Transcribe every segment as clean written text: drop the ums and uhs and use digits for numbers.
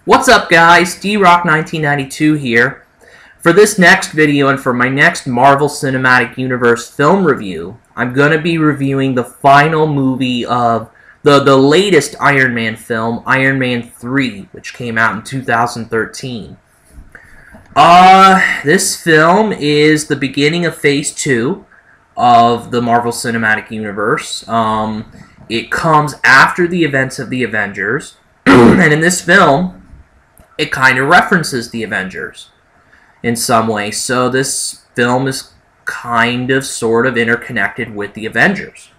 What's up, guys? DRock1992 here. For this next video and for my next Marvel Cinematic Universe film review, I'm going to be reviewing the final movie of the latest Iron Man film, Iron Man 3, which came out in 2013. This film is the beginning of Phase 2 of the Marvel Cinematic Universe. It comes after the events of the Avengers, and in this film, it kind of references the Avengers in some way. So this film is kind of sort of interconnected with the Avengers.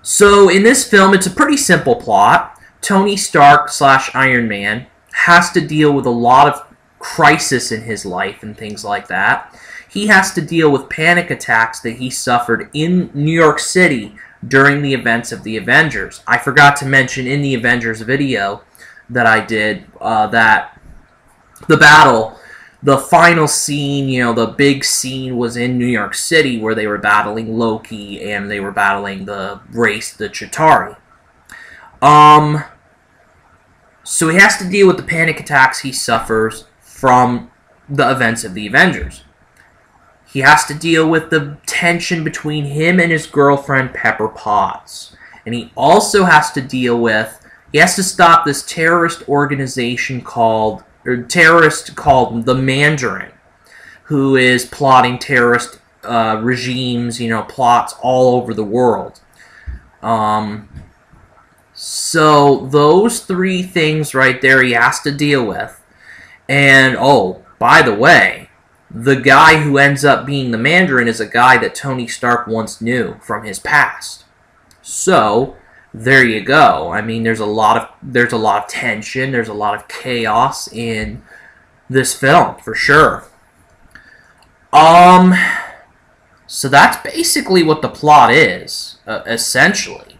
So in this film, it's a pretty simple plot. Tony Stark / Iron Man has to deal with a lot of crisis in his life and things like that. He has to deal with panic attacks that he suffered in New York City during the events of the Avengers. I forgot to mention in the Avengers video that I did, that the battle, the final scene, the big scene was in New York City where they were battling Loki and they were battling the race, the Chitauri. So he has to deal with the panic attacks he suffers from the events of the Avengers. He has to deal with the tension between him and his girlfriend, Pepper Potts. And he also has to deal with, he has to stop this terrorist organization called the Mandarin, who is plotting terrorist regimes, plots all over the world. So those three things right there he has to deal with. And, oh, by the way, the guy who ends up being the Mandarin is a guy that Tony Stark once knew from his past. So there you go. I mean, there's a lot of tension, there's a lot of chaos in this film for sure. So that's basically what the plot is, essentially.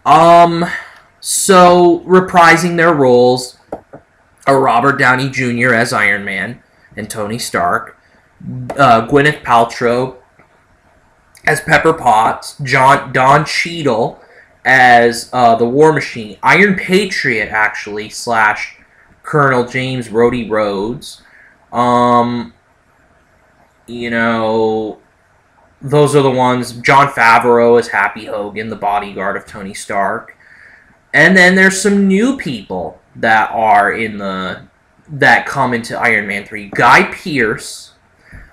So reprising their roles are Robert Downey Jr. as Iron Man and Tony Stark, Gwyneth Paltrow as Pepper Potts, Don Cheadle as the War Machine, Iron Patriot actually / Colonel James Rhodey Rhodes. Those are the ones. Jon Favreau as Happy Hogan, the bodyguard of Tony Stark. And then there's some new people that are that come into Iron Man 3. Guy Pearce,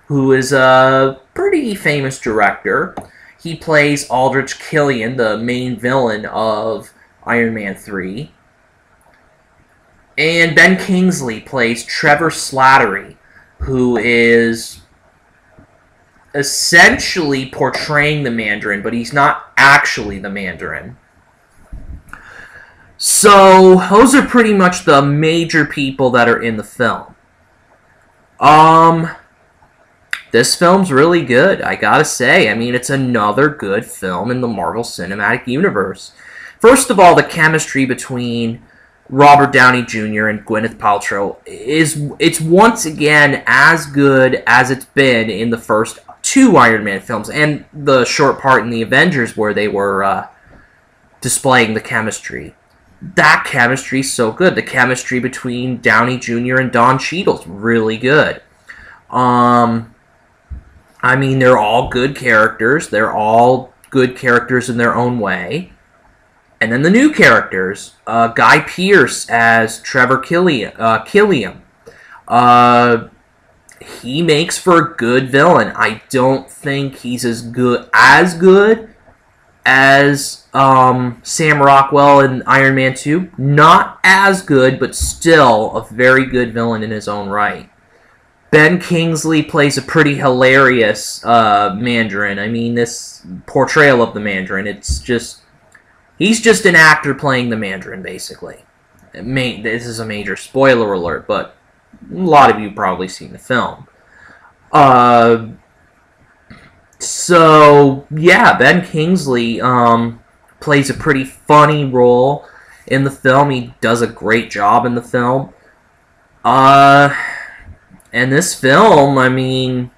who is a pretty famous director. He plays Aldrich Killian, the main villain of Iron Man 3. And Ben Kingsley plays Trevor Slattery, who is essentially portraying the Mandarin, but he's not actually the Mandarin. So, those are pretty much the major people that are in the film. This film's really good, I gotta say. I mean, it's another good film in the Marvel Cinematic Universe. First of all, the chemistry between Robert Downey Jr. and Gwyneth Paltrow it's once again as good as it's been in the first two Iron Man films, and the short part in the Avengers where they were displaying the chemistry. That chemistry's so good. The chemistry between Downey Jr. and Don Cheadle's really good. I mean, they're all good characters. They're all good characters in their own way. And then the new characters, Guy Pearce as Trevor Killian. He makes for a good villain. I don't think he's as good as Sam Rockwell in Iron Man 2. Not as good, but still a very good villain in his own right. Ben Kingsley plays a pretty hilarious Mandarin. I mean, this portrayal of the Mandarin, he's just an actor playing the Mandarin, basically. This is a major spoiler alert, but a lot of you probably seen the film. So, yeah, Ben Kingsley plays a pretty funny role in the film. He does a great job in the film. And this film, I mean,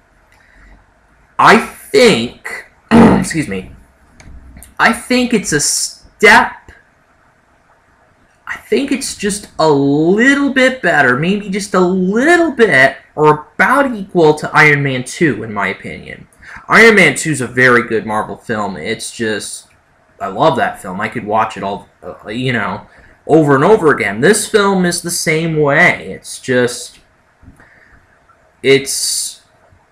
I think, excuse me, I think it's a step think it's just a little bit better, maybe just a little bit, or about equal to Iron Man 2, in my opinion. Iron Man 2 is a very good Marvel film. It's just, I love that film. I could watch it all, you know, over and over again. This film is the same way. It's just, it's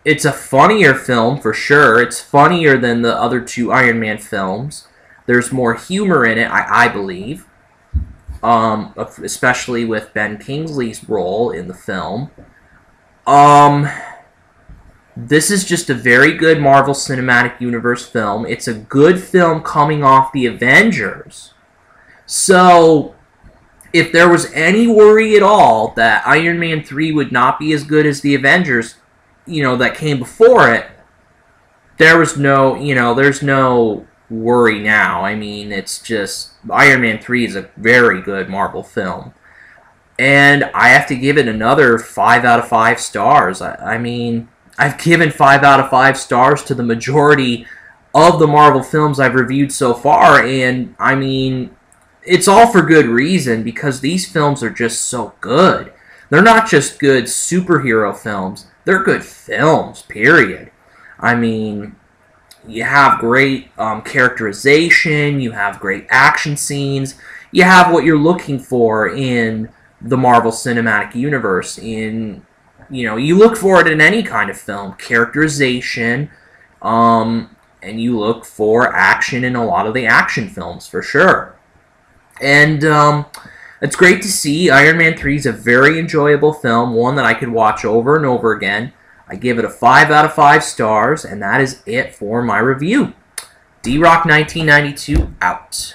a funnier film for sure. It's funnier than the other two Iron Man films. There's more humor in it, I believe. Especially with Ben Kingsley's role in the film. This is just a very good Marvel Cinematic Universe film. It's a good film coming off the Avengers. So, if there was any worry at all that Iron Man 3 would not be as good as the Avengers, you know, that came before it, there was no, you know, there's no worry now. I mean, it's just, Iron Man 3 is a very good Marvel film. And I have to give it another 5 out of 5 stars. I mean, I've given 5 out of 5 stars to the majority of the Marvel films I've reviewed so far, and I mean, it's all for good reason, because these films are just so good. They're not just good superhero films, they're good films, period. I mean, you have great characterization, you have great action scenes, you have what you're looking for in the Marvel Cinematic Universe. You know, you look for it in any kind of film. Characterization, and you look for action in a lot of the action films, for sure. And it's great to see. Iron Man 3 is a very enjoyable film, one that I could watch over and over again. I give it a 5 out of 5 stars, and that is it for my review. D-Rock 1992 out.